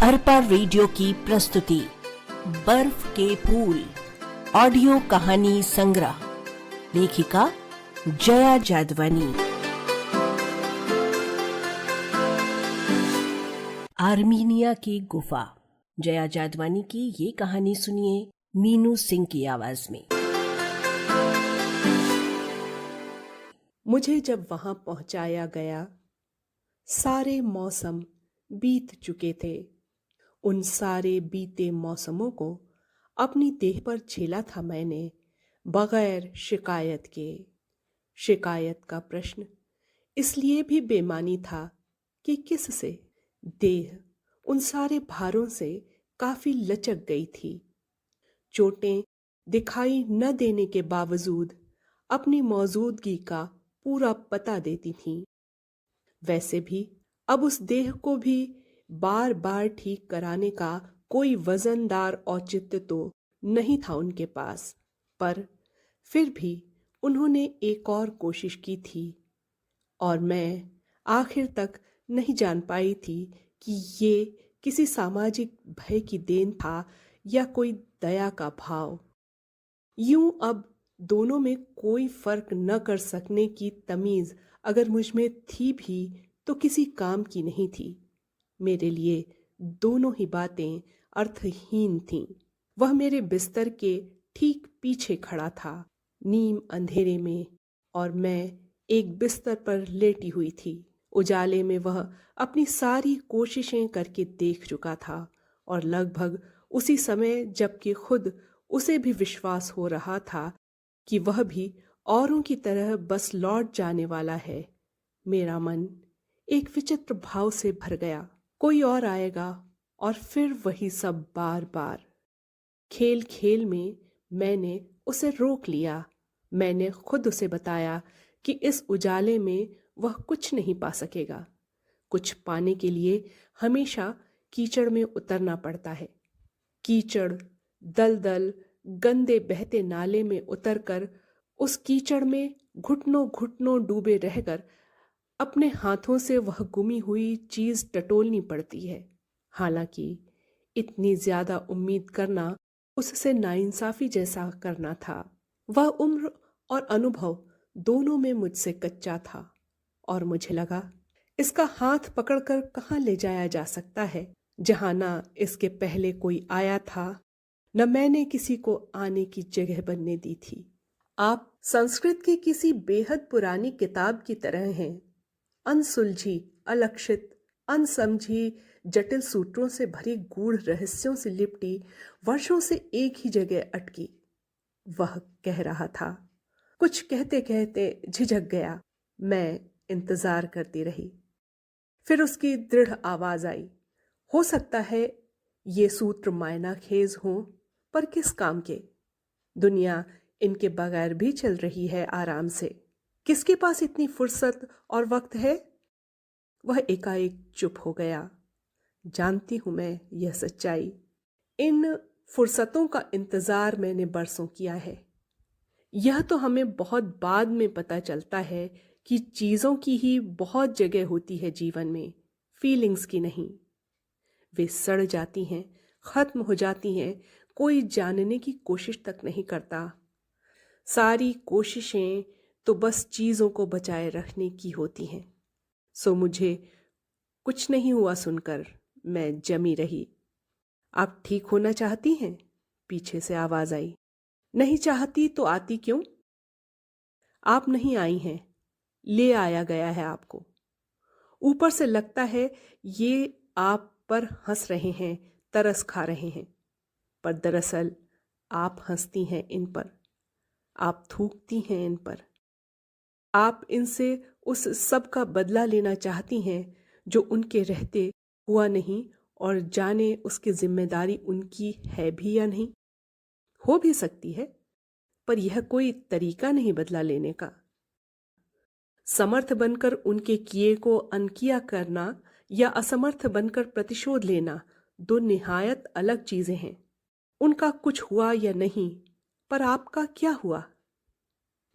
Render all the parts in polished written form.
Arpa radio की प्रस्तुति बर्फ के फूल ऑडियो कहानी संग्रह। लेखिका जया जादवानी। आर्मीनिया की गुफा। जया जादवानी की ये कहानी सुनिए मीनू सिंह की आवाज में। मुझे जब वहां पहुंचाया गया, सारे मौसम बीत चुके थे। उन सारे बीते मौसमों को अपनी देह पर झेला था मैंने, बगैर शिकायत के। शिकायत का प्रश्न इसलिए भी बेमानी था कि किससे? देह उन सारे भारों से काफी लचक गई थी। चोटें दिखाई न देने के बावजूद अपनी मौजूदगी का पूरा पता देती थीं। वैसे भी अब उस देह को भी बार बार ठीक कराने का कोई वजनदार औचित्य तो नहीं था उनके पास, पर फिर भी उन्होंने एक और कोशिश की थी और मैं आखिर तक नहीं जान पाई थी कि ये किसी सामाजिक भय की देन था या कोई दया का भाव। यूं अब दोनों में कोई फर्क न कर सकने की तमीज अगर मुझ में थी भी तो किसी काम की नहीं थी। मेरे लिए दोनों ही बातें अर्थहीन थीं। वह मेरे बिस्तर के ठीक पीछे खड़ा था, नीम अंधेरे में, और मैं एक बिस्तर पर लेटी हुई थी। उजाले में वह अपनी सारी कोशिशें करके देख चुका था और लगभग उसी समय जबकि खुद उसे भी विश्वास हो रहा था कि वह भी औरों की तरह बस लौट जाने वाला है, मेरा मन एक विचित्र भाव से भर गया। कोई और आएगा और फिर वही सब बार बार। खेल खेल में मैंने उसे रोक लिया। मैंने खुद उसे बताया कि इस उजाले में वह कुछ नहीं पा सकेगा। कुछ पाने के लिए हमेशा कीचड़ में उतरना पड़ता है। कीचड़, दलदल, गंदे बहते नाले में उतरकर उस कीचड़ में घुटनों घुटनों डूबे रहकर अपने हाथों से वह गुमी हुई चीज टटोलनी पड़ती है। हालांकि इतनी ज्यादा उम्मीद करना उससे नाइंसाफी जैसा करना था। वह उम्र और अनुभव दोनों में मुझसे कच्चा था और मुझे लगा इसका हाथ पकड़कर कहाँ ले जाया जा सकता है, जहां ना इसके पहले कोई आया था, न मैंने किसी को आने की जगह बनने दी थी। आप संस्कृत की किसी बेहद पुरानी किताब की तरह हैं, अनसुलझी, अलक्षित, अनसमझी जटिल सूत्रों से भरी गूढ़ रहस्यों से लिपटी, वर्षों से एक ही जगह अटकी। वह कह रहा था। कुछ कहते कहते झिझक गया। मैं इंतजार करती रही। फिर उसकी दृढ़ आवाज आई, हो सकता है ये सूत्र मायनाखेज हों, पर किस काम के? दुनिया इनके बगैर भी चल रही है आराम से। किसके पास इतनी फुर्सत और वक्त है? वह एकाएक चुप हो गया। जानती हूं मैं यह सच्चाई। इन फुर्सतों का इंतजार मैंने बरसों किया है। यह तो हमें बहुत बाद में पता चलता है कि चीजों की ही बहुत जगह होती है जीवन में, फीलिंग्स की नहीं। वे सड़ जाती हैं, खत्म हो जाती हैं, कोई जानने की कोशिश तक नहीं करता। सारी कोशिशें तो बस चीजों को बचाए रखने की होती हैं। सो मुझे कुछ नहीं हुआ सुनकर मैं जमी रही। आप ठीक होना चाहती हैं? पीछे से आवाज आई। नहीं चाहती तो आती क्यों? आप नहीं आई हैं, ले आया गया है आपको। ऊपर से लगता है ये आप पर हंस रहे हैं, तरस खा रहे हैं, पर दरअसल आप हंसती हैं इन पर, आप थूकती हैं इन पर। आप इनसे उस सब का बदला लेना चाहती हैं जो उनके रहते हुआ नहीं, और जाने उसकी जिम्मेदारी उनकी है भी या नहीं। हो भी सकती है, पर यह कोई तरीका नहीं बदला लेने का। समर्थ बनकर उनके किए को अनकिया करना या असमर्थ बनकर प्रतिशोध लेना दो निहायत अलग चीजें हैं। उनका कुछ हुआ या नहीं, पर आपका क्या हुआ?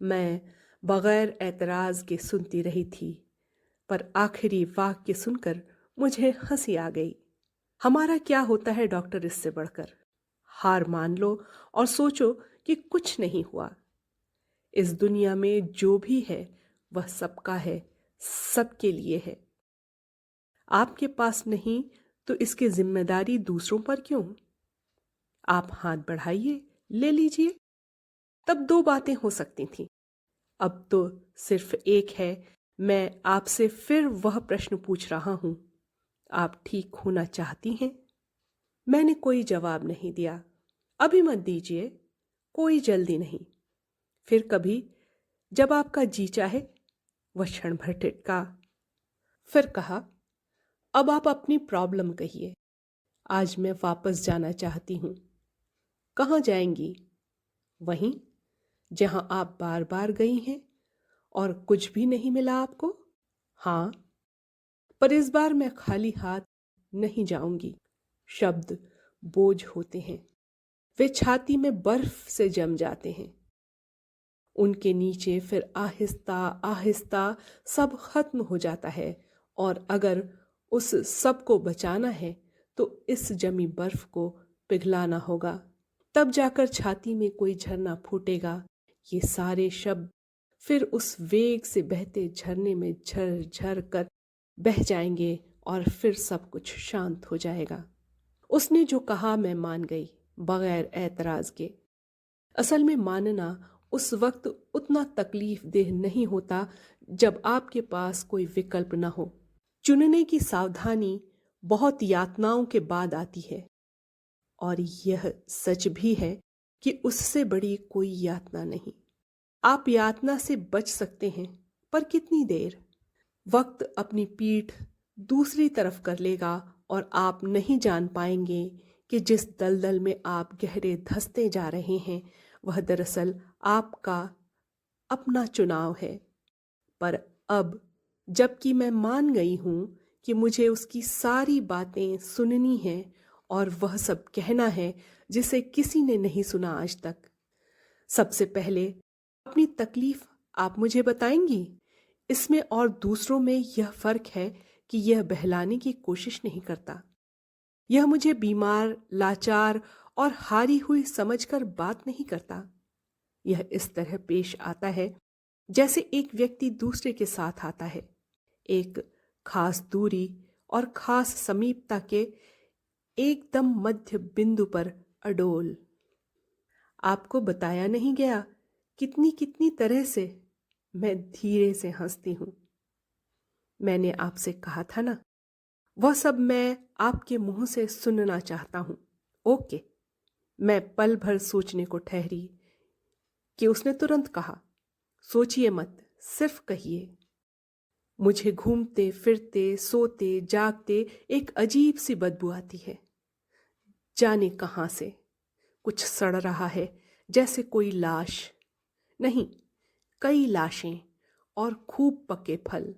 मैं बगैर ऐतराज के सुनती रही थी, पर आखिरी वाक्य सुनकर मुझे हंसी आ गई। हमारा क्या होता है डॉक्टर इससे बढ़कर? हार मान लो और सोचो कि कुछ नहीं हुआ। इस दुनिया में जो भी है वह सबका है, सबके लिए है। आपके पास नहीं तो इसकी जिम्मेदारी दूसरों पर क्यों? आप हाथ बढ़ाइए, ले लीजिए। तब दो बातें हो सकती थीं। अब तो सिर्फ एक है। मैं आपसे फिर वह प्रश्न पूछ रहा हूं, आप ठीक होना चाहती हैं? मैंने कोई जवाब नहीं दिया। अभी मत दीजिए, कोई जल्दी नहीं। फिर कभी, जब आपका जी चाहे। वह क्षण भर टिका, फिर कहा, अब आप अपनी प्रॉब्लम कहिए। आज मैं वापस जाना चाहती हूं। कहाँ जाएंगी? वहीं जहां आप बार बार गई हैं और कुछ भी नहीं मिला आपको? हाँ, पर इस बार मैं खाली हाथ नहीं जाऊंगी। शब्द बोझ होते हैं, वे छाती में बर्फ से जम जाते हैं। उनके नीचे फिर आहिस्ता आहिस्ता सब खत्म हो जाता है, और अगर उस सब को बचाना है तो इस जमी बर्फ को पिघलाना होगा। तब जाकर छाती में कोई झरना फूटेगा। ये सारे शब्द फिर उस वेग से बहते झरने में झर झर कर बह जाएंगे और फिर सब कुछ शांत हो जाएगा। उसने जो कहा मैं मान गई, बगैर ऐतराज के। असल में मानना उस वक्त उतना तकलीफ देह नहीं होता जब आपके पास कोई विकल्प न हो। चुनने की सावधानी बहुत यातनाओं के बाद आती है, और यह सच भी है कि उससे बड़ी कोई यातना नहीं। आप यातना से बच सकते हैं, पर कितनी देर? वक्त अपनी पीठ दूसरी तरफ कर लेगा और आप नहीं जान पाएंगे कि जिस दलदल में आप गहरे धंसते जा रहे हैं वह दरअसल आपका अपना चुनाव है। पर अब, जबकि मैं मान गई हूं कि मुझे उसकी सारी बातें सुननी हैं और वह सब कहना है जिसे किसी ने नहीं सुना आज तक, सबसे पहले अपनी तकलीफ आप मुझे बताएंगी? इसमें और दूसरों में यह फर्क है कि यह बहलाने की कोशिश नहीं करता। यह मुझे बीमार, लाचार और हारी हुई समझकर बात नहीं करता। यह इस तरह पेश आता है जैसे एक व्यक्ति दूसरे के साथ आता है, एक खास दूरी और खास समीपता के एकदम मध्य बिंदु पर अडोल। आपको बताया नहीं गया कितनी कितनी तरह से मैं धीरे से हंसती हूं। मैंने आपसे कहा था ना, वह सब मैं आपके मुंह से सुनना चाहता हूं। ओके। मैं पल भर सोचने को ठहरी कि उसने तुरंत कहा, सोचिए मत, सिर्फ कहिए। मुझे घूमते फिरते, सोते जागते एक अजीब सी बदबू आती है, जाने कहां से। कुछ सड़ रहा है, जैसे कोई लाश। नहीं, कई लाशें और खूब पके फल।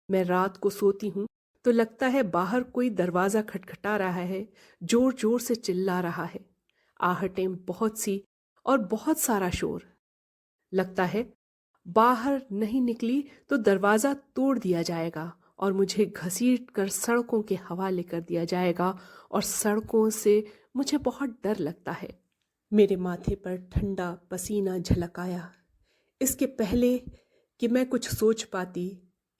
मैं रात को सोती हूं तो लगता है बाहर कोई दरवाजा खटखटा रहा है, जोर जोर से चिल्ला रहा है। आहटें बहुत सी और बहुत सारा शोर। लगता है बाहर नहीं निकली तो दरवाजा तोड़ दिया जाएगा और मुझे घसीट कर सड़कों के हवाले कर दिया जाएगा, और सड़कों से मुझे बहुत डर लगता है। मेरे माथे पर ठंडा पसीना झलक आया। इसके पहले कि मैं कुछ सोच पाती,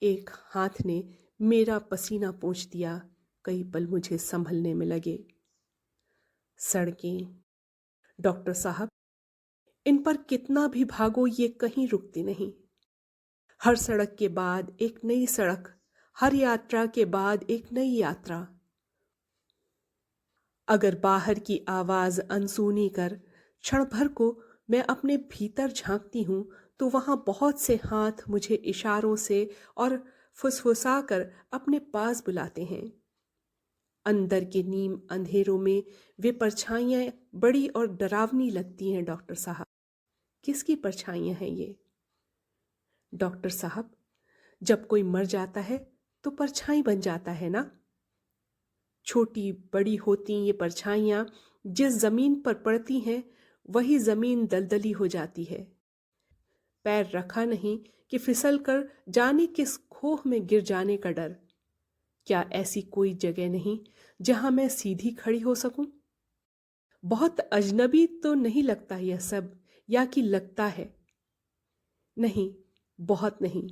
एक हाथ ने मेरा पसीना पोंछ दिया। कई पल मुझे संभलने में लगे। सड़कें, डॉक्टर साहब, इन पर कितना भी भागो ये कहीं रुकती नहीं। हर सड़क के बाद एक नई सड़क, हर यात्रा के बाद एक नई यात्रा। अगर बाहर की आवाज अनसुनी कर क्षण भर को मैं अपने भीतर झांकती हूं तो वहां बहुत से हाथ मुझे इशारों से और फुसफुसाकर अपने पास बुलाते हैं। अंदर के नीम अंधेरों में वे परछाइयां बड़ी और डरावनी लगती हैं। डॉक्टर साहब, किसकी परछाइयां हैं ये? डॉक्टर साहब, जब कोई मर जाता है तो परछाई बन जाता है ना। छोटी बड़ी होती ये परछाइयां जिस जमीन पर पड़ती हैं वही जमीन दलदली हो जाती है। पैर रखा नहीं कि फिसल कर जाने किस खोह में गिर जाने का डर। क्या ऐसी कोई जगह नहीं जहां मैं सीधी खड़ी हो सकूं? बहुत अजनबी तो नहीं लगता यह सब, या कि लगता है? नहीं, बहुत नहीं।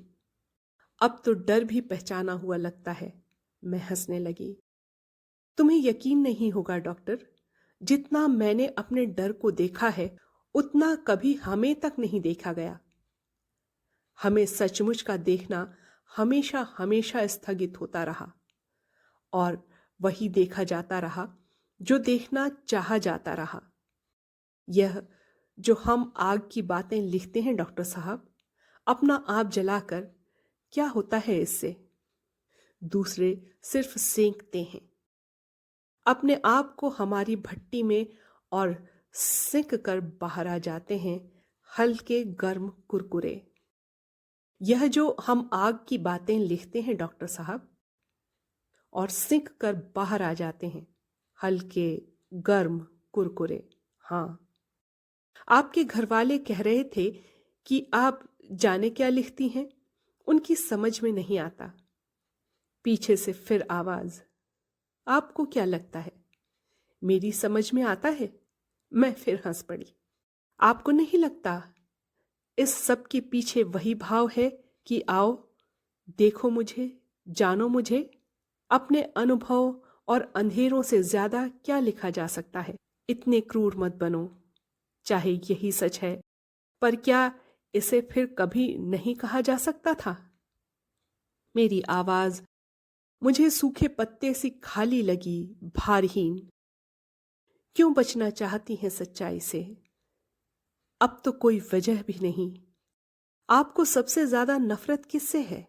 अब तो डर भी पहचाना हुआ लगता है। मैं हंसने लगी। तुम्हें यकीन नहीं होगा डॉक्टर, जितना मैंने अपने डर को देखा है उतना कभी हमें तक नहीं देखा गया। हमें सचमुच का देखना हमेशा हमेशा स्थगित होता रहा, और वही देखा जाता रहा जो देखना चाहा जाता रहा। यह जो हम आग की बातें लिखते हैं डॉक्टर साहब, अपना आप जलाकर, क्या होता है इससे? दूसरे सिर्फ सेंकते हैं अपने आप को हमारी भट्टी में, और सिंक कर बाहर आ जाते हैं हल्के गर्म कुरकुरे। यह जो हम आग की बातें लिखते हैं डॉक्टर साहब, और सिंक कर बाहर आ जाते हैं हल्के गर्म कुरकुरे। हाँ, आपके घरवाले कह रहे थे कि आप जाने क्या लिखती हैं, उनकी समझ में नहीं आता। पीछे से फिर आवाज, आपको क्या लगता है मेरी समझ में आता है? मैं फिर हंस पड़ी। आपको नहीं लगता इस सब के पीछे वही भाव है कि आओ देखो मुझे, जानो मुझे? अपने अनुभव और अंधेरों से ज्यादा क्या लिखा जा सकता है? इतने क्रूर मत बनो। चाहे यही सच है, पर क्या इसे फिर कभी नहीं कहा जा सकता था? मेरी आवाज मुझे सूखे पत्ते सी खाली लगी, भारहीन। क्यों बचना चाहती हैं सच्चाई से? अब तो कोई वजह भी नहीं। आपको सबसे ज्यादा नफरत किससे है?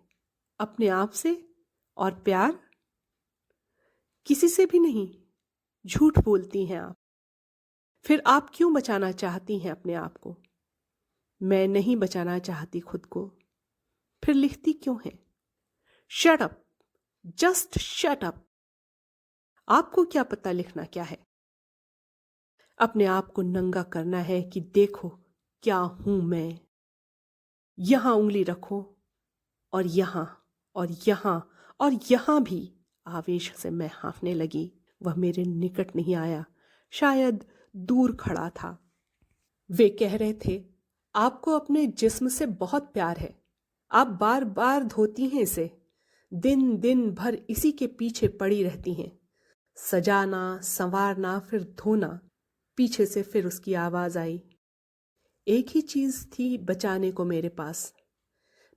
अपने आप से? और प्यार? किसी से भी नहीं। झूठ बोलती हैं आप। फिर आप क्यों बचाना चाहती हैं अपने आप को? मैं नहीं बचाना चाहती खुद को। फिर लिखती क्यों हैं? Shut up, just shut up. आपको क्या पता लिखना क्या है? अपने आप को नंगा करना है कि देखो क्या हूं मैं। यहां उंगली रखो, और यहां, और यहां, और यहां भी। आवेश से मैं हाँफने लगी। वह मेरे निकट नहीं आया, शायद दूर खड़ा था। वे कह रहे थे, आपको अपने जिस्म से बहुत प्यार है। आप बार बार धोती हैं इसे, दिन दिन भर इसी के पीछे पड़ी रहती हैं। सजाना, संवारना, फिर धोना। पीछे से फिर उसकी आवाज आई। एक ही चीज थी बचाने को मेरे पास।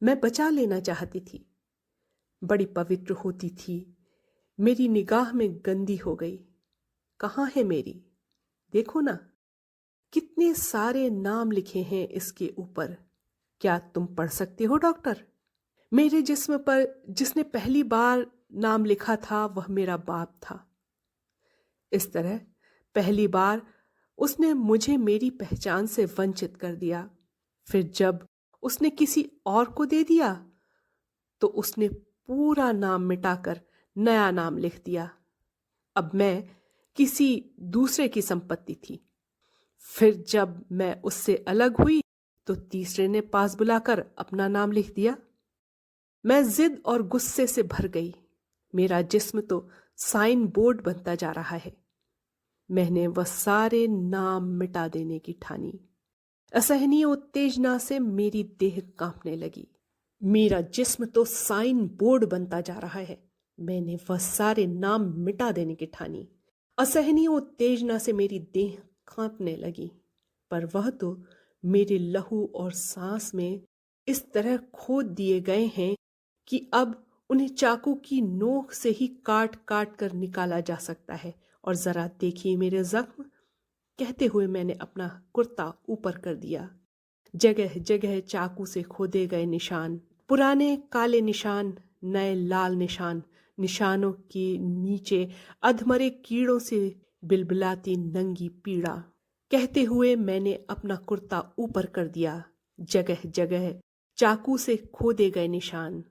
मैं बचा लेना चाहती थी। बड़ी पवित्र होती थी, मेरी निगाह में गंदी हो गई। कहाँ है मेरी? देखो ना, कितने सारे नाम लिखे हैं इसके ऊपर। क्या तुम पढ़ सकते हो डॉक्टर? मेरे जिस्म पर जिसने पहली बार नाम लिखा था वह मेरा बाप था। इस तरह पहली बार उसने मुझे मेरी पहचान से वंचित कर दिया। फिर जब उसने किसी और को दे दिया तो उसने पूरा नाम मिटाकर नया नाम लिख दिया। अब मैं किसी दूसरे की संपत्ति थी। फिर जब मैं उससे अलग हुई तो तीसरे ने पास बुलाकर अपना नाम लिख दिया। मैं जिद और गुस्से से भर गई। मेरा जिस्म तो साइन बोर्ड बनता जा रहा है। मैंने वह सारे नाम मिटा देने की ठानी। असहनीय उत्तेजना से मेरी देह कांपने लगी। मेरा जिस्म तो साइन बोर्ड बनता जा रहा है। मैंने वह सारे नाम मिटा देने की ठानी। असहनीय उत्तेजना से मेरी देह कांपने लगी। पर वह तो मेरे लहू और सांस में इस तरह खोद दिए गए हैं कि अब उन्हें चाकू की नोक से ही काट काट कर निकाला जा सकता है। और जरा देखिए मेरे जख्म। कहते हुए मैंने अपना कुर्ता ऊपर कर दिया। जगह जगह चाकू से खोदे गए निशान, पुराने काले निशान, नए लाल निशान। निशानों के नीचे अधमरे कीड़ों से बिलबिलाती नंगी पीड़ा। कहते हुए मैंने अपना कुर्ता ऊपर कर दिया। जगह जगह चाकू से खोदे गए निशान,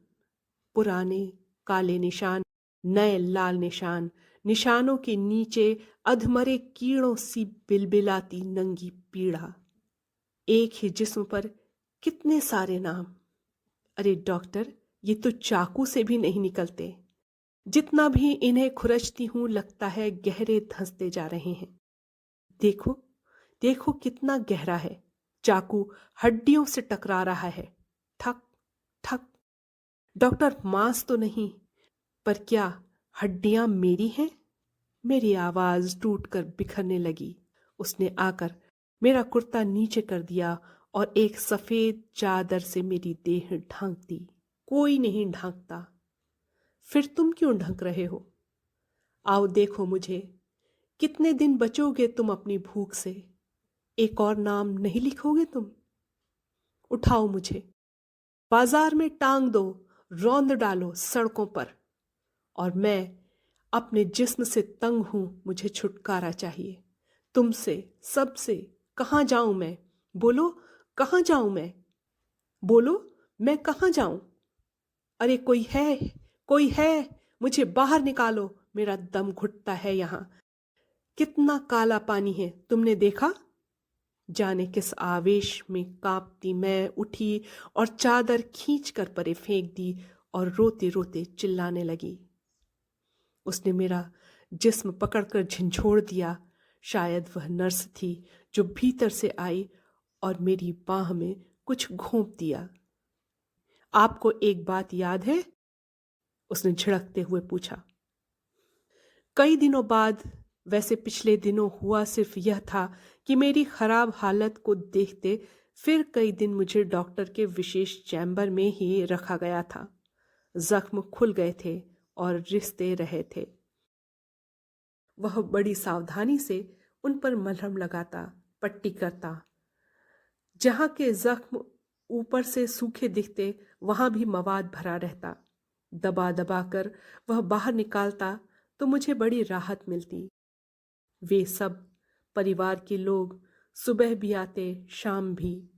पुराने काले निशान, नए लाल निशान। निशानों के नीचे अधमरे कीड़ों सी बिलबिलाती नंगी पीड़ा। एक ही जिस्म पर कितने सारे नाम। अरे डॉक्टर, ये तो चाकू से भी नहीं निकलते। जितना भी इन्हें खुरचती हूं लगता है गहरे धंसते जा रहे हैं। देखो, देखो कितना गहरा है। चाकू हड्डियों से टकरा रहा है। ठक ठक। डॉक्टर, मांस तो नहीं, पर क्या हड्डियां मेरी हैं? मेरी आवाज टूटकर बिखरने लगी। उसने आकर मेरा कुर्ता नीचे कर दिया और एक सफेद चादर से मेरी देह ढांक दी। कोई नहीं ढांकता। फिर तुम क्यों ढंक रहे हो? आओ देखो मुझे। कितने दिन बचोगे तुम अपनी भूख से? एक और नाम नहीं लिखोगे तुम? उठाओ मुझे, बाजार में टांग दो, रौंद डालो सड़कों पर। और मैं अपने जिस्म से तंग हूं, मुझे छुटकारा चाहिए तुमसे, सबसे। कहाँ जाऊं मैं? बोलो, कहाँ जाऊं मैं? बोलो, मैं कहाँ जाऊं? अरे कोई है, कोई है? मुझे बाहर निकालो, मेरा दम घुटता है यहां। कितना काला पानी है, तुमने देखा? जाने किस आवेश में कांपती मैं उठी और चादर खींच कर परे फेंक दी और रोते रोते चिल्लाने लगी। उसने मेरा जिस्म पकड़कर झंझोड़ दिया। शायद वह नर्स थी जो भीतर से आई और मेरी बाह में कुछ घोंप दिया। आपको एक बात याद है? उसने झिड़कते हुए पूछा। कई दिनों बाद, वैसे पिछले दिनों हुआ सिर्फ यह था कि मेरी खराब हालत को देखते फिर कई दिन मुझे डॉक्टर के विशेष चैम्बर में ही रखा गया था। जख्म खुल गए थे और रिश्ते रहे थे। वह बड़ी सावधानी से उन पर मलहम लगाता, पट्टी करता। जहां के जख्म ऊपर से सूखे दिखते वहां भी मवाद भरा रहता। दबा दबा कर वह बाहर निकालता तो मुझे बड़ी राहत मिलती। वे सब परिवार के लोग सुबह भी आते, शाम भी।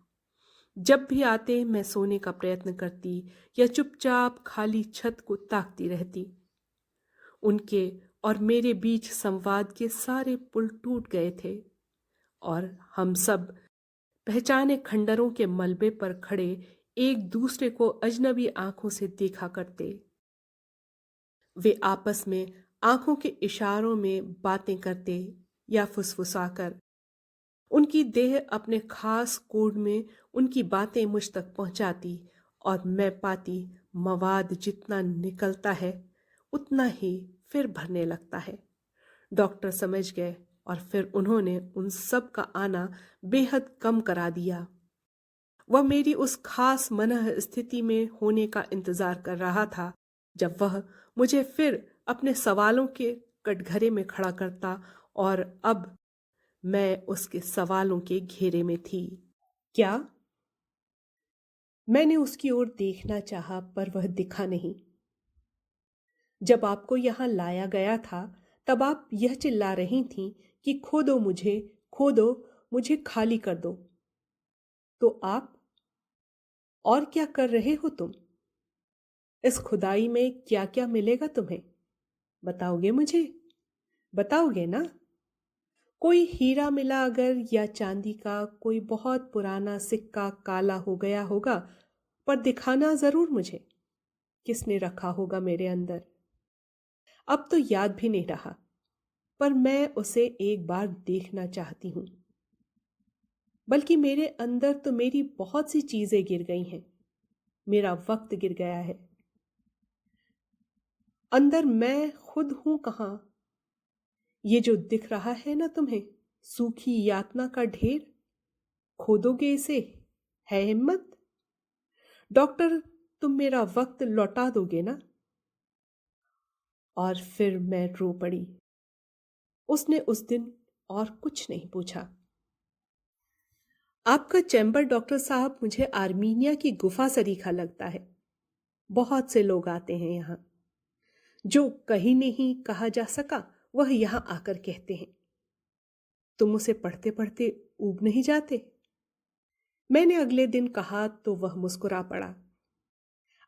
जब भी आते मैं सोने का प्रयत्न करती या चुपचाप खाली छत को ताकती रहती। उनके और मेरे बीच संवाद के सारे पुल टूट गए थे और हम सब पहचाने खंडरों के मलबे पर खड़े एक दूसरे को अजनबी आंखों से देखा करते। वे आपस में आंखों के इशारों में बातें करते या फुसफुसाकर। उनकी देह अपने खास कोड में उनकी बातें मुझ तक पहुंचाती और मैं पाती मवाद जितना निकलता है उतना ही फिर भरने लगता है। डॉक्टर समझ गए और फिर उन्होंने उन सब का आना बेहद कम करा दिया। वह मेरी उस खास मनः स्थिति में होने का इंतजार कर रहा था जब वह मुझे फिर अपने सवालों के कटघरे में खड़ा करता और अब मैं उसके सवालों के घेरे में थी। क्या? मैंने उसकी ओर देखना चाहा पर वह दिखा नहीं। जब आपको यहां लाया गया था तब आप यह चिल्ला रही थीं कि खो दो मुझे, खो दो मुझे, खाली कर दो। तो आप और क्या कर रहे हो तुम? इस खुदाई में क्या क्या मिलेगा तुम्हें? बताओगे मुझे? बताओगे ना? कोई हीरा मिला अगर, या चांदी का कोई बहुत पुराना सिक्का काला हो गया होगा, पर दिखाना जरूर मुझे। किसने रखा होगा मेरे अंदर? अब तो याद भी नहीं रहा, पर मैं उसे एक बार देखना चाहती हूं। बल्कि मेरे अंदर तो मेरी बहुत सी चीजें गिर गई हैं। मेरा वक्त गिर गया है। अंदर मैं खुद हूं कहां? ये जो दिख रहा है ना तुम्हें, सूखी यातना का ढेर, खोदोगे इसे? है हिम्मत? डॉक्टर, तुम मेरा वक्त लौटा दोगे ना? और फिर मैं रो पड़ी। उसने उस दिन और कुछ नहीं पूछा। आपका चैम्बर डॉक्टर साहब मुझे आर्मीनिया की गुफा सरीखा लगता है। बहुत से लोग आते हैं यहां। जो कहीं नहीं कहा जा सका वह यहां आकर कहते हैं। तुम उसे पढ़ते पढ़ते ऊब नहीं जाते? मैंने अगले दिन कहा तो वह मुस्कुरा पड़ा।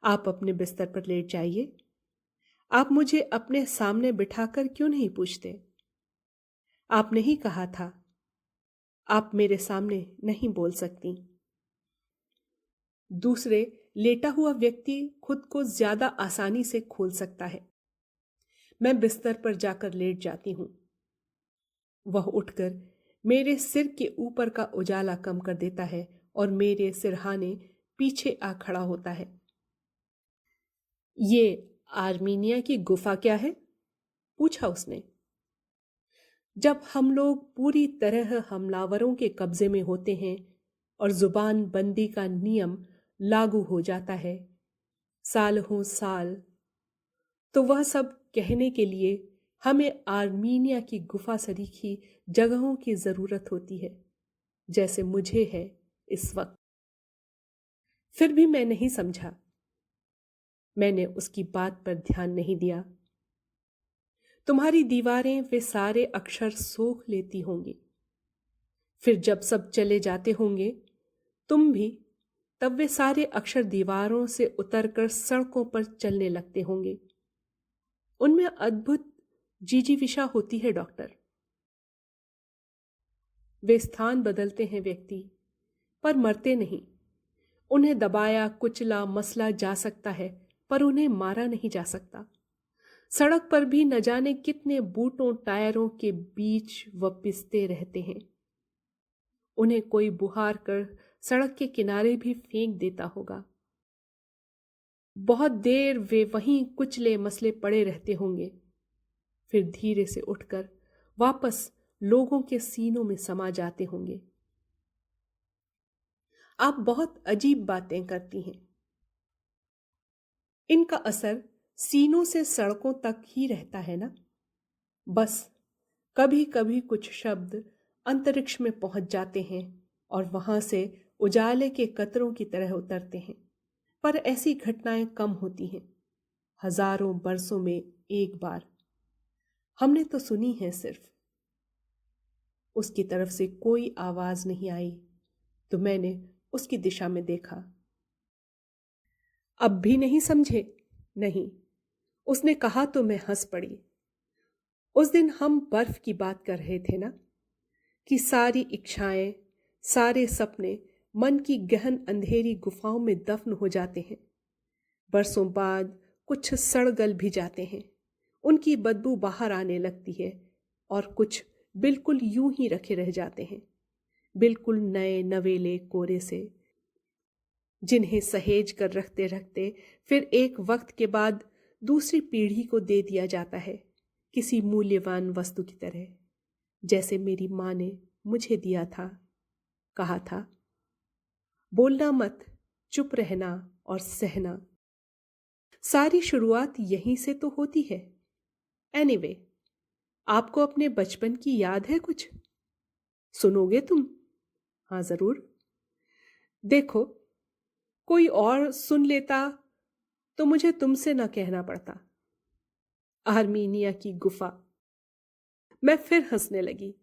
आप अपने बिस्तर पर लेट जाइए। आप मुझे अपने सामने बिठाकर क्यों नहीं पूछते? आपने ही कहा था आप मेरे सामने नहीं बोल सकती। दूसरे लेटा हुआ व्यक्ति खुद को ज्यादा आसानी से खोल सकता है। मैं बिस्तर पर जाकर लेट जाती हूं। वह उठकर मेरे सिर के ऊपर का उजाला कम कर देता है और मेरे सिरहाने पीछे आ खड़ा होता है। ये आर्मीनिया की गुफा क्या है? पूछा उसने। जब हम लोग पूरी तरह हमलावरों के कब्जे में होते हैं और जुबान बंदी का नियम लागू हो जाता है सालों साल, तो वह सब कहने के लिए हमें आर्मीनिया की गुफा सरीखी जगहों की जरूरत होती है, जैसे मुझे है इस वक्त। फिर भी मैं नहीं समझा। मैंने उसकी बात पर ध्यान नहीं दिया। तुम्हारी दीवारें वे सारे अक्षर सोख लेती होंगी, फिर जब सब चले जाते होंगे तुम भी, तब वे सारे अक्षर दीवारों से उतरकर सड़कों पर चलने लगते होंगे। उनमें अद्भुत जिजीविषा होती है डॉक्टर। वे स्थान बदलते हैं व्यक्ति, पर मरते नहीं। उन्हें दबाया कुचला मसला जा सकता है, पर उन्हें मारा नहीं जा सकता। सड़क पर भी न जाने कितने बूटों टायरों के बीच वह पिसते रहते हैं। उन्हें कोई बुहार कर सड़क के किनारे भी फेंक देता होगा। बहुत देर वे वहीं कुचले मसले पड़े रहते होंगे, फिर धीरे से उठकर वापस लोगों के सीनों में समा जाते होंगे। आप बहुत अजीब बातें करती हैं। इनका असर सीनों से सड़कों तक ही रहता है ना? बस कभी कभी कुछ शब्द अंतरिक्ष में पहुंच जाते हैं और वहां से उजाले के कतरों की तरह उतरते हैं, पर ऐसी घटनाएं कम होती हैं। हजारों बरसों में एक बार। हमने तो सुनी है सिर्फ। उसकी तरफ से कोई आवाज नहीं आई, तो मैंने उसकी दिशा में देखा। अब भी नहीं समझे? नहीं, उसने कहा तो मैं हंस पड़ी। उस दिन हम बर्फ की बात कर रहे थे ना, कि सारी इच्छाएं, सारे सपने मन की गहन अंधेरी गुफाओं में दफन हो जाते हैं। बरसों बाद कुछ सड़ गल भी जाते हैं, उनकी बदबू बाहर आने लगती है, और कुछ बिल्कुल यूं ही रखे रह जाते हैं, बिल्कुल नए नवेले कोरे से, जिन्हें सहेज कर रखते रखते फिर एक वक्त के बाद दूसरी पीढ़ी को दे दिया जाता है, किसी मूल्यवान वस्तु की तरह, जैसे मेरी माँ ने मुझे दिया था। कहा था, बोलना मत, चुप रहना और सहना। सारी शुरुआत यहीं से तो होती है। एनीवे, आपको अपने बचपन की याद है कुछ? सुनोगे तुम? हाँ जरूर। देखो, कोई और सुन लेता तो मुझे तुमसे न कहना पड़ता। आर्मीनिया की गुफा। मैं फिर हंसने लगी।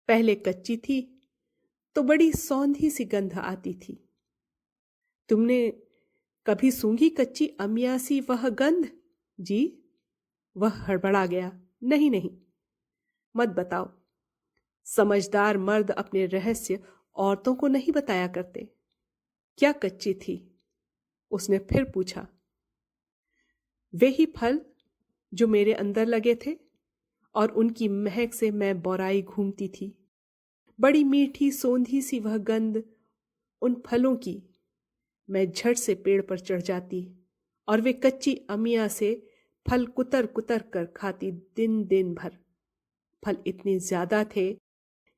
पहले कच्ची थी तो बड़ी सौंधी सी गंध आती थी। तुमने कभी सूंघी कच्ची अमियासी वह गंध? जी? वह हड़बड़ा गया। नहीं नहीं, मत बताओ। समझदार मर्द अपने रहस्य औरतों को नहीं बताया करते। क्या कच्ची थी? उसने फिर पूछा। वे ही फल जो मेरे अंदर लगे थे और उनकी महक से मैं बौराई घूमती थी। बड़ी मीठी सोंधी सी वह गंध उन फलों की। मैं झट से पेड़ पर चढ़ जाती और वे कच्ची अमिया से फल कुतर कुतर कर खाती दिन दिन भर। फल इतने ज्यादा थे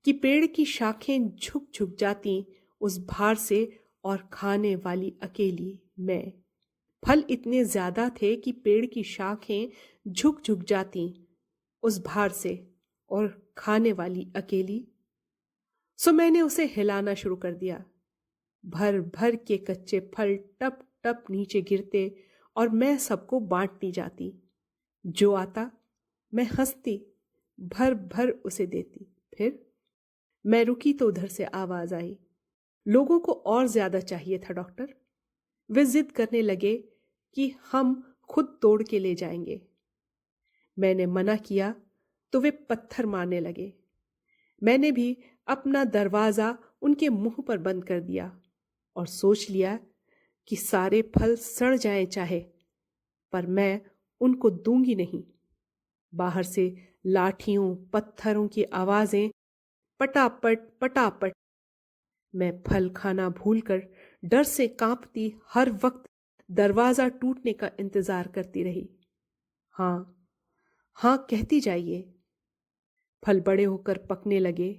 कि पेड़ की शाखें झुक झुक जाती उस भार से, और खाने वाली अकेली मैं। फल इतने ज्यादा थे कि पेड़ की शाखें झुक झुक जाती उस भार से, और खाने वाली अकेली। सो मैंने उसे हिलाना शुरू कर दिया। भर भर के कच्चे फल टप टप नीचे गिरते और मैं सबको बांटती जाती। जो आता मैं हंसती, भर भर उसे देती। फिर मैं रुकी तो उधर से आवाज आई, लोगों को और ज्यादा चाहिए था डॉक्टर। वे जिद करने लगे कि हम खुद तोड़ के ले जाएंगे। मैंने मना किया तो वे पत्थर मारने लगे। मैंने भी अपना दरवाजा उनके मुंह पर बंद कर दिया और सोच लिया कि सारे फल सड़ जाएं चाहे, पर मैं उनको दूंगी नहीं। बाहर से लाठियों पत्थरों की आवाजें, पटापट पटापट। मैं फल खाना भूलकर डर से कांपती हर वक्त दरवाजा टूटने का इंतजार करती रही। हाँ हाँ कहती जाइए। फल बड़े होकर पकने लगे।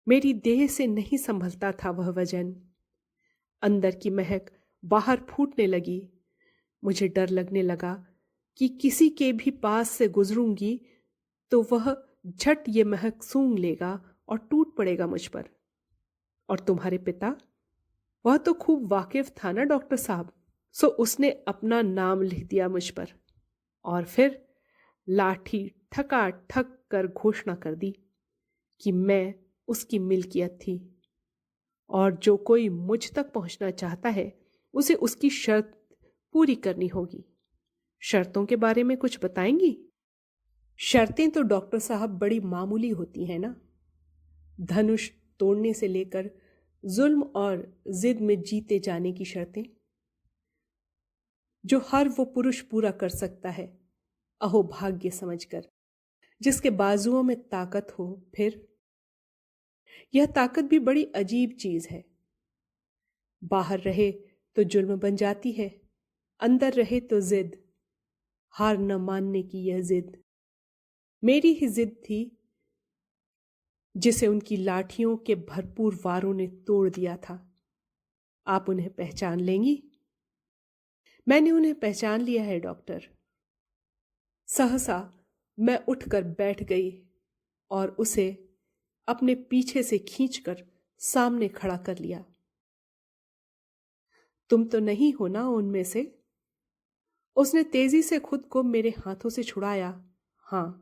मेरी देह से नहीं संभलता था वह वजन। अंदर की महक बाहर फूटने लगी। मुझे डर लगने लगा कि किसी के भी पास से गुजरूंगी तो वह झट ये महक सूंघ लेगा और टूट पड़ेगा मुझ पर। और तुम्हारे पिता, वह तो खूब वाकिफ था ना डॉक्टर साहब, सो उसने अपना नाम लिख दिया मुझ पर और फिर लाठी ठका ठक कर घोषणा कर दी कि मैं उसकी मिल्कियत थी और जो कोई मुझ तक पहुंचना चाहता है उसे उसकी शर्त पूरी करनी होगी। शर्तों के बारे में कुछ बताएंगी? शर्तें तो डॉक्टर साहब बड़ी मामूली होती हैं ना। धनुष तोड़ने से लेकर जुल्म और जिद में जीते जाने की शर्तें, जो हर वो पुरुष पूरा कर सकता है अहो भाग्य समझकर, जिसके बाजुओं में ताकत हो। फिर यह ताकत भी बड़ी अजीब चीज है। बाहर रहे तो जुल्म बन जाती है, अंदर रहे तो जिद। हार न मानने की यह जिद मेरी ही जिद थी, जिसे उनकी लाठियों के भरपूर वारों ने तोड़ दिया था। आप उन्हें पहचान लेंगी? मैंने उन्हें पहचान लिया है डॉक्टर। सहसा मैं उठकर बैठ गई और उसे अपने पीछे से खींचकर सामने खड़ा कर लिया। तुम तो नहीं हो ना उनमें से? उसने तेजी से खुद को मेरे हाथों से छुड़ाया। हां,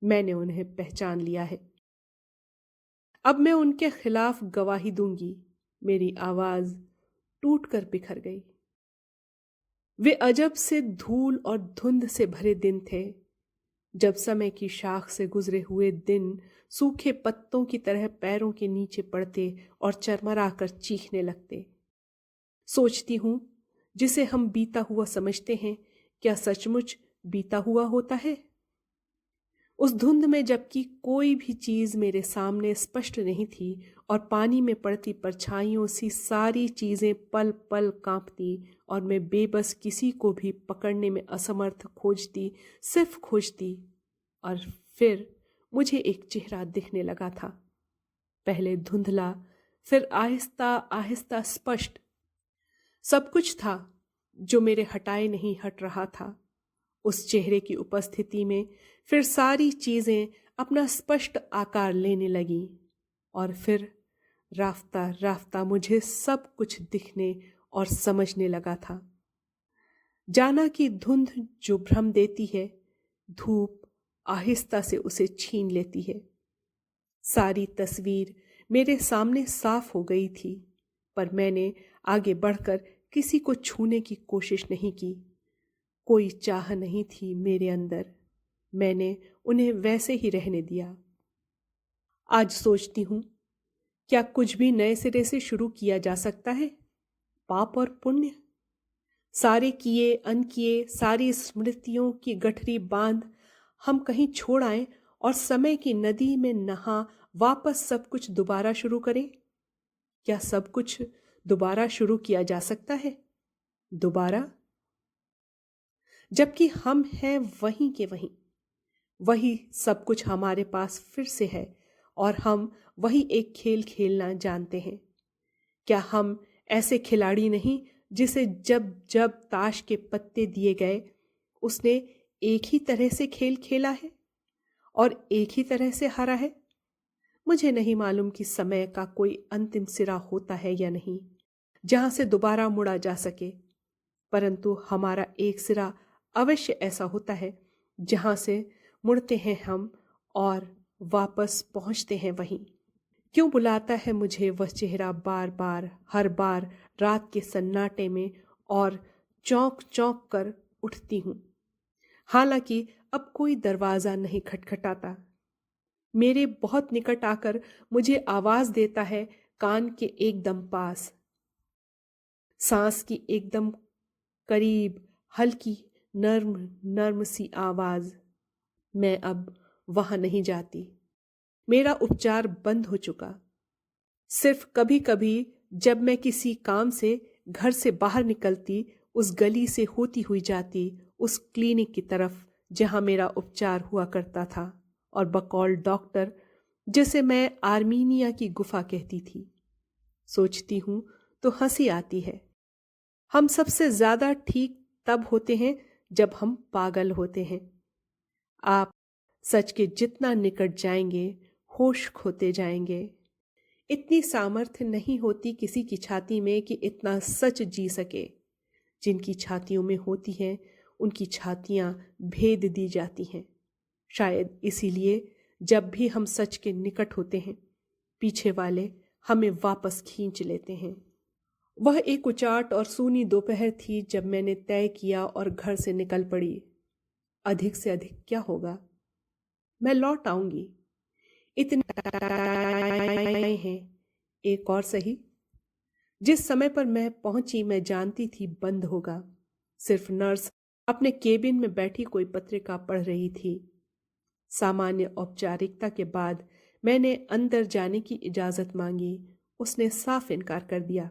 मैंने उन्हें पहचान लिया है। अब मैं उनके खिलाफ गवाही दूंगी। मेरी आवाज टूटकर बिखर गई। वे अजब से धूल और धुंध से भरे दिन थे, जब समय की शाख से गुजरे हुए दिन सूखे पत्तों की तरह पैरों के नीचे पड़ते और चरमरा कर चीखने लगते। सोचती हूं, जिसे हम बीता हुआ समझते हैं, क्या सचमुच बीता हुआ होता है? उस धुंध में जबकि कोई भी चीज मेरे सामने स्पष्ट नहीं थी और पानी में पड़ती परछाइयों सी सारी चीजें पल पल कांपती और मैं बेबस किसी को भी पकड़ने में असमर्थ खोजती, सिर्फ खोजती। और फिर मुझे एक चेहरा दिखने लगा था, पहले धुंधला, फिर आहिस्ता आहिस्ता स्पष्ट। सब कुछ था जो मेरे हटाए नहीं हट रहा था। उस चेहरे की उपस्थिति में फिर सारी चीजें अपना स्पष्ट आकार लेने लगीं और फिर राफ्ता राफ्ता मुझे सब कुछ दिखने और समझने लगा था। जाना कि धुंध जो भ्रम देती है, धूप आहिस्ता से उसे छीन लेती है। सारी तस्वीर मेरे सामने साफ हो गई थी, पर मैंने आगे बढ़कर किसी को छूने की कोशिश नहीं की। कोई चाह नहीं थी मेरे अंदर। मैंने उन्हें वैसे ही रहने दिया। आज सोचती हूं, क्या कुछ भी नए सिरे से शुरू किया जा सकता है? पाप और पुण्य, सारे किए अनकिए, सारी स्मृतियों की गठरी बांध हम कहीं छोड़ आए और समय की नदी में नहा वापस सब कुछ दोबारा शुरू करें? क्या सब कुछ दोबारा शुरू किया जा सकता है? दोबारा, जबकि हम हैं वहीं के वहीं, वही सब कुछ हमारे पास फिर से है और हम वही एक खेल खेलना जानते हैं। क्या हम ऐसे खिलाड़ी नहीं जिसे जब जब ताश के पत्ते दिए गए उसने एक ही तरह से खेल खेला है और एक ही तरह से हारा है? मुझे नहीं मालूम कि समय का कोई अंतिम सिरा होता है या नहीं, जहां से दोबारा मुड़ा जा सके, परंतु हमारा एक सिरा अवश्य ऐसा होता है जहां से मुड़ते हैं हम और वापस पहुंचते हैं वहीं। क्यों बुलाता है मुझे वह चेहरा बार बार, हर बार रात के सन्नाटे में, और चौंक चौंक कर उठती हूं। हालांकि अब कोई दरवाजा नहीं खटखटाता। मेरे बहुत निकट आकर मुझे आवाज देता है, कान के एकदम पास, सांस की एकदम करीब, हल्की नर्म नर्म सी आवाज। मैं अब वहां नहीं जाती। मेरा उपचार बंद हो चुका। सिर्फ कभी कभी जब मैं किसी काम से घर से बाहर निकलती, उस गली से होती हुई जाती उस क्लिनिक की तरफ जहां मेरा उपचार हुआ करता था, और बकौल डॉक्टर, जिसे मैं आर्मीनिया की गुफा कहती थी, सोचती हूं तो हंसी आती है। हम सबसे ज्यादा ठीक तब होते हैं जब हम पागल होते हैं। आप सच के जितना निकट जाएंगे, होश खोते जाएंगे। इतनी सामर्थ्य नहीं होती किसी की छाती में कि इतना सच जी सके। जिनकी छातियों में होती हैं, उनकी छातियां भेद दी जाती हैं। शायद इसीलिए जब भी हम सच के निकट होते हैं, पीछे वाले हमें वापस खींच लेते हैं। वह एक उचाट और सूनी दोपहर थी जब मैंने तय किया और घर से निकल पड़ी। अधिक से अधिक क्या होगा, मैं लौट आऊंगी। इतने हैं, एक और सही। जिस समय पर मैं पहुंची मैं जानती थी बंद होगा। सिर्फ नर्स अपने केबिन में बैठी कोई पत्रिका पढ़ रही थी। सामान्य औपचारिकता के बाद मैंने अंदर जाने की इजाजत मांगी। उसने साफ इनकार कर दिया।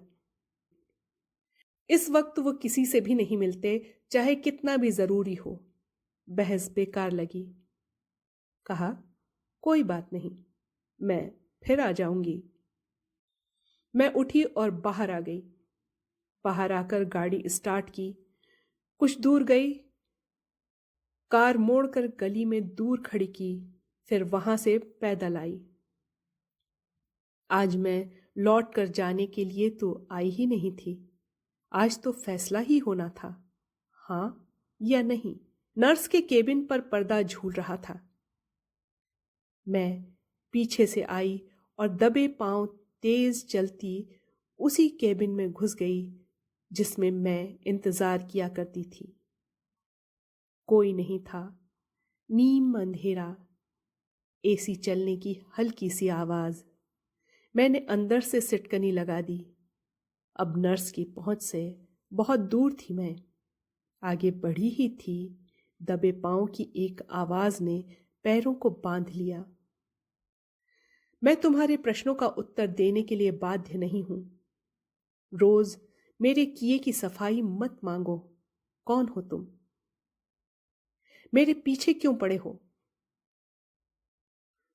इस वक्त वो किसी से भी नहीं मिलते, चाहे कितना भी जरूरी हो। बहस बेकार लगी। कहा, कोई बात नहीं, मैं फिर आ जाऊंगी। मैं उठी और बाहर आ गई। बाहर आकर गाड़ी स्टार्ट की। कुछ दूर गई, कार मोड़कर गली में दूर खड़ी की, फिर वहां से पैदल आई। आज मैं लौट कर जाने के लिए तो आई ही नहीं थी। आज तो फैसला ही होना था, हाँ या नहीं। नर्स के केबिन पर पर्दा झूल रहा था। मैं पीछे से आई और दबे पांव तेज चलती उसी केबिन में घुस गई जिसमें मैं इंतजार किया करती थी। कोई नहीं था, नीम अंधेरा, एसी चलने की हल्की सी आवाज। मैंने अंदर से सिटकनी लगा दी। अब नर्स की पहुंच से बहुत दूर थी मैं। आगे बढ़ी ही थी, दबे पांव की एक आवाज ने पैरों को बांध लिया। मैं तुम्हारे प्रश्नों का उत्तर देने के लिए बाध्य नहीं हूं। रोज मेरे किए की सफाई मत मांगो। कौन हो तुम? मेरे पीछे क्यों पड़े हो?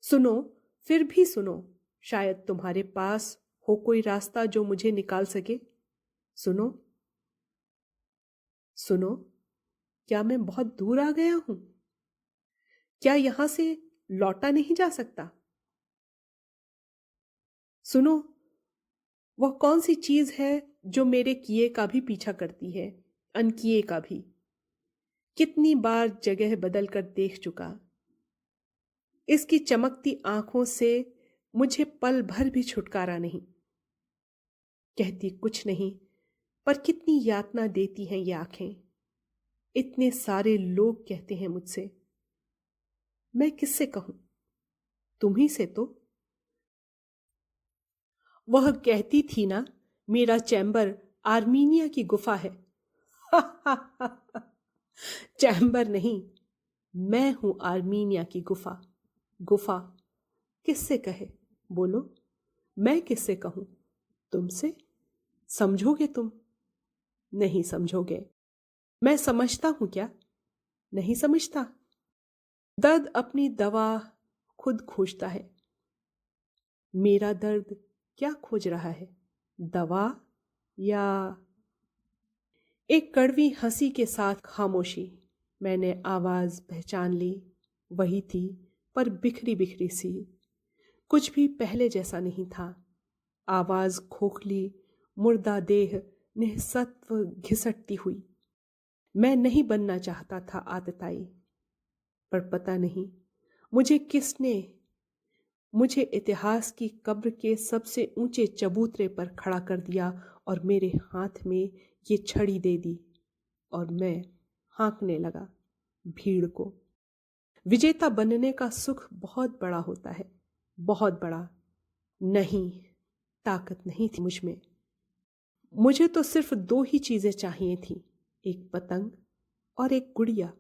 सुनो, फिर भी सुनो। शायद तुम्हारे पास हो कोई रास्ता जो मुझे निकाल सके। सुनो, सुनो, क्या मैं बहुत दूर आ गया हूं? क्या यहां से लौटा नहीं जा सकता? सुनो, वह कौन सी चीज है जो मेरे किए का भी पीछा करती है, अनकिए का भी? कितनी बार जगह बदल कर देख चुका। इसकी चमकती आंखों से मुझे पल भर भी छुटकारा नहीं। कहती कुछ नहीं, पर कितनी यातना देती हैं ये आंखें। इतने सारे लोग कहते हैं मुझसे। मैं किससे कहूं? तुम्ही से तो। वह कहती थी ना, मेरा चैम्बर आर्मीनिया की गुफा है। चैम्बर नहीं, मैं हूं आर्मीनिया की गुफा। गुफा किससे कहे? बोलो, मैं किससे कहूं? तुमसे? समझोगे तुम? नहीं समझोगे। मैं समझता हूं क्या? नहीं समझता। दर्द अपनी दवा खुद खोजता है। मेरा दर्द क्या खोज रहा है? दवा या? एक कड़वी हंसी के साथ खामोशी। मैंने आवाज पहचान ली। वही थी, पर बिखरी बिखरी सी। कुछ भी पहले जैसा नहीं था। आवाज खोखली, मुर्दा देह, निःसत्व घिसटती हुई। मैं नहीं बनना चाहता था आतताई, पर पता नहीं मुझे किसने मुझे इतिहास की कब्र के सबसे ऊंचे चबूतरे पर खड़ा कर दिया और मेरे हाथ में ये छड़ी दे दी, और मैं हाँकने लगा भीड़ को। विजेता बनने का सुख बहुत बड़ा होता है, बहुत बड़ा। नहीं, ताकत नहीं थी मुझ में। मुझे तो सिर्फ दो ही चीजें चाहिए थी, एक पतंग और एक गुड़िया।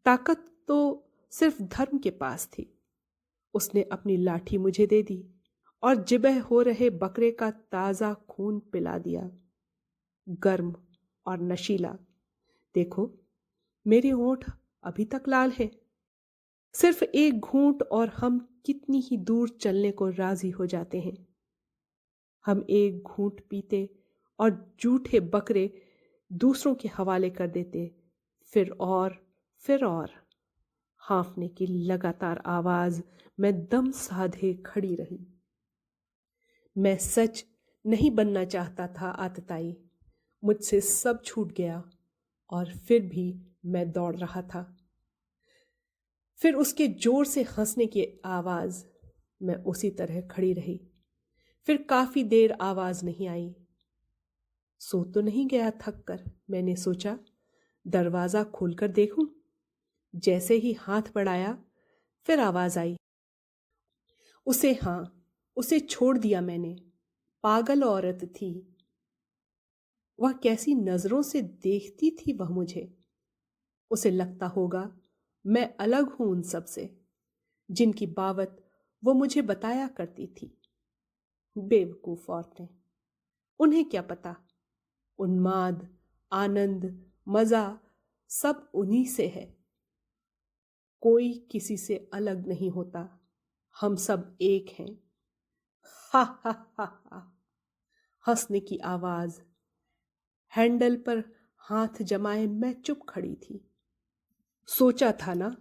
ताकत तो सिर्फ धर्म के पास थी। उसने अपनी लाठी मुझे दे दी और जिबह हो रहे बकरे का ताजा खून पिला दिया, गर्म और नशीला। देखो, मेरे होंठ अभी तक लाल है। सिर्फ एक घूंट और हम कितनी ही दूर चलने को राजी हो जाते हैं। हम एक घूंट पीते और जूठे बकरे दूसरों के हवाले कर देते, फिर और हाँफने की लगातार आवाज में दम साधे खड़ी रही। मैं सच नहीं बनना चाहता था आतताई, मुझसे सब छूट गया और फिर भी मैं दौड़ रहा था। फिर उसके जोर से हंसने की आवाज, मैं उसी तरह खड़ी रही। फिर काफी देर आवाज नहीं आई। सो तो नहीं गया थक कर, मैंने सोचा। दरवाजा खोलकर देखूं। जैसे ही हाथ बढ़ाया फिर आवाज आई। उसे छोड़ दिया मैंने। पागल औरत थी वह। कैसी नजरों से देखती थी वह मुझे। उसे लगता होगा मैं अलग हूं उन सब से जिनकी बावत वो मुझे बताया करती थी। बेवकूफ औरतें, उन्हें क्या पता। उन्माद, आनंद, मजा सब उन्हीं से है। कोई किसी से अलग नहीं होता, हम सब एक हैं। हा हा हा हा। हंसने की आवाज। हैंडल पर हाथ जमाए मैं चुप खड़ी थी। सोचा था ना,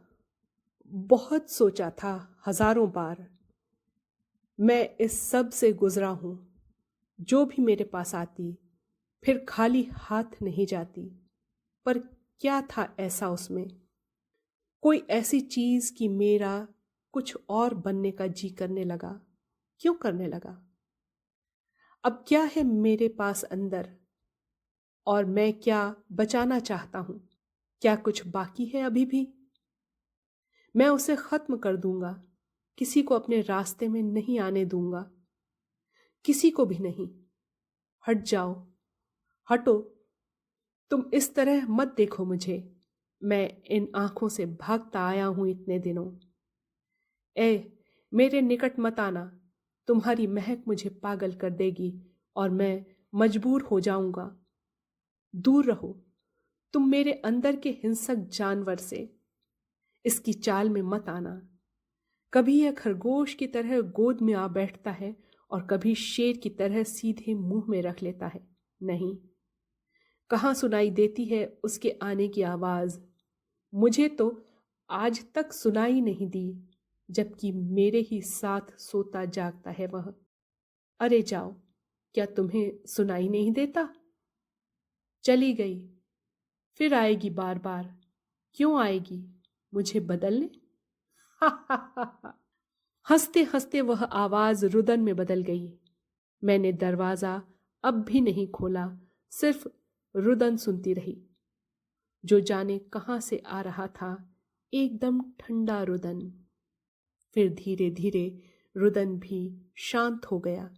बहुत सोचा था, हजारों बार। मैं इस सब से गुजरा हूं। जो भी मेरे पास आती फिर खाली हाथ नहीं जाती। पर क्या था ऐसा उसमें? कोई ऐसी चीज कि मेरा कुछ और बनने का जी करने लगा। क्यों करने लगा? अब क्या है मेरे पास अंदर? और मैं क्या बचाना चाहता हूं? क्या कुछ बाकी है अभी भी? मैं उसे खत्म कर दूंगा। किसी को अपने रास्ते में नहीं आने दूंगा। किसी को भी नहीं। हट जाओ, हटो। तुम इस तरह मत देखो मुझे। मैं इन आंखों से भागता आया हूं इतने दिनों। मेरे निकट मत आना। तुम्हारी महक मुझे पागल कर देगी और मैं मजबूर हो जाऊंगा। दूर रहो तुम मेरे अंदर के हिंसक जानवर से। इसकी चाल में मत आना। कभी यह खरगोश की तरह गोद में आ बैठता है और कभी शेर की तरह सीधे मुंह में रख लेता है। नहीं, कहाँ सुनाई देती है उसके आने की आवाज? मुझे तो आज तक सुनाई नहीं दी, जबकि मेरे ही साथ सोता जागता है वह। अरे जाओ, क्या तुम्हें सुनाई नहीं देता? चली गई, फिर आएगी बार बार। क्यों आएगी? मुझे बदलने? हा हा हा हा। हंसते हंसते वह आवाज रुदन में बदल गई। मैंने दरवाजा अब भी नहीं खोला, सिर्फ रुदन सुनती रही, जो जाने कहां से आ रहा था। एकदम ठंडा रुदन। फिर धीरे धीरे रुदन भी शांत हो गया।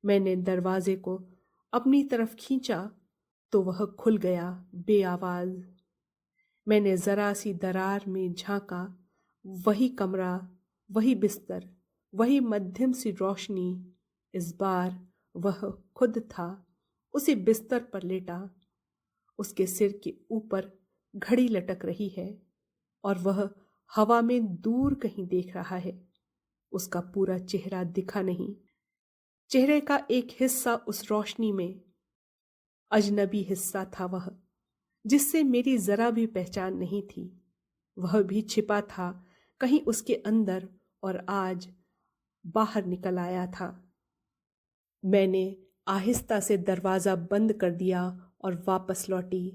मैंने दरवाजे को अपनी तरफ खींचा तो वह खुल गया बेआवाज। मैंने जरा सी दरार में झांका। वही कमरा, वही बिस्तर, वही मध्यम सी रोशनी। इस बार वह खुद था, उसी बिस्तर पर लेटा। उसके सिर के ऊपर घड़ी लटक रही है और वह हवा में दूर कहीं देख रहा है। उसका पूरा चेहरा दिखा नहीं। चेहरे का एक हिस्सा उस रोशनी में, अजनबी हिस्सा था वह, जिससे मेरी जरा भी पहचान नहीं थी। वह भी छिपा था कहीं उसके अंदर और आज बाहर निकल आया था। मैंने आहिस्ता से दरवाजा बंद कर दिया और वापस लौटी।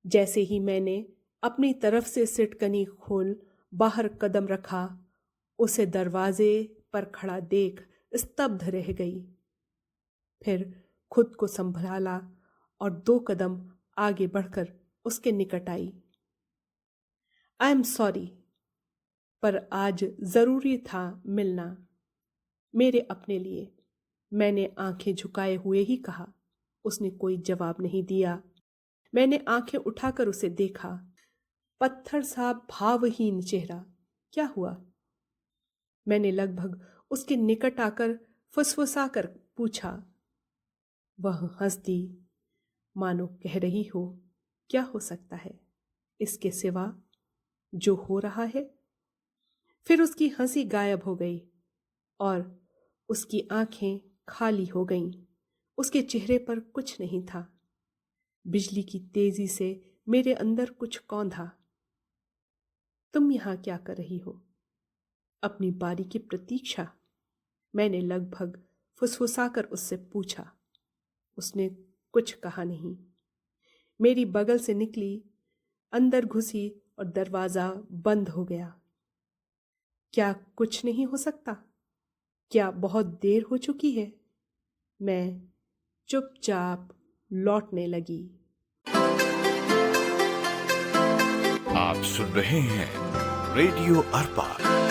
जैसे ही मैंने अपनी तरफ से सिटकनी खोल बाहर कदम रखा, उसे दरवाजे पर खड़ा देख स्तब्ध रह गई। फिर खुद को संभाला और 2 कदम आगे बढ़कर उसके निकट आई। आई एम सॉरी, पर आज जरूरी था मिलना, मेरे अपने लिए। मैंने आंखें झुकाए हुए ही कहा। उसने कोई जवाब नहीं दिया। मैंने आंखें उठाकर उसे देखा। पत्थर सा भावहीन चेहरा। क्या हुआ? मैंने लगभग उसके निकट आकर फुसफुसाकर पूछा। वह हंस दी, मानो कह रही हो, क्या हो सकता है इसके सिवा जो हो रहा है। फिर उसकी हंसी गायब हो गई और उसकी आंखें खाली हो गईं। उसके चेहरे पर कुछ नहीं था। बिजली की तेजी से मेरे अंदर कुछ कौंधा। तुम यहां क्या कर रही हो? अपनी बारी की प्रतीक्षा? मैंने लगभग फुसफुसाकर उससे पूछा। उसने कुछ कहा नहीं। मेरी बगल से निकली, अंदर घुसी और दरवाजा बंद हो गया। क्या कुछ नहीं हो सकता? क्या बहुत देर हो चुकी है? मैं चुपचाप लौटने लगी। आप सुन रहे हैं रेडियो अर्पा।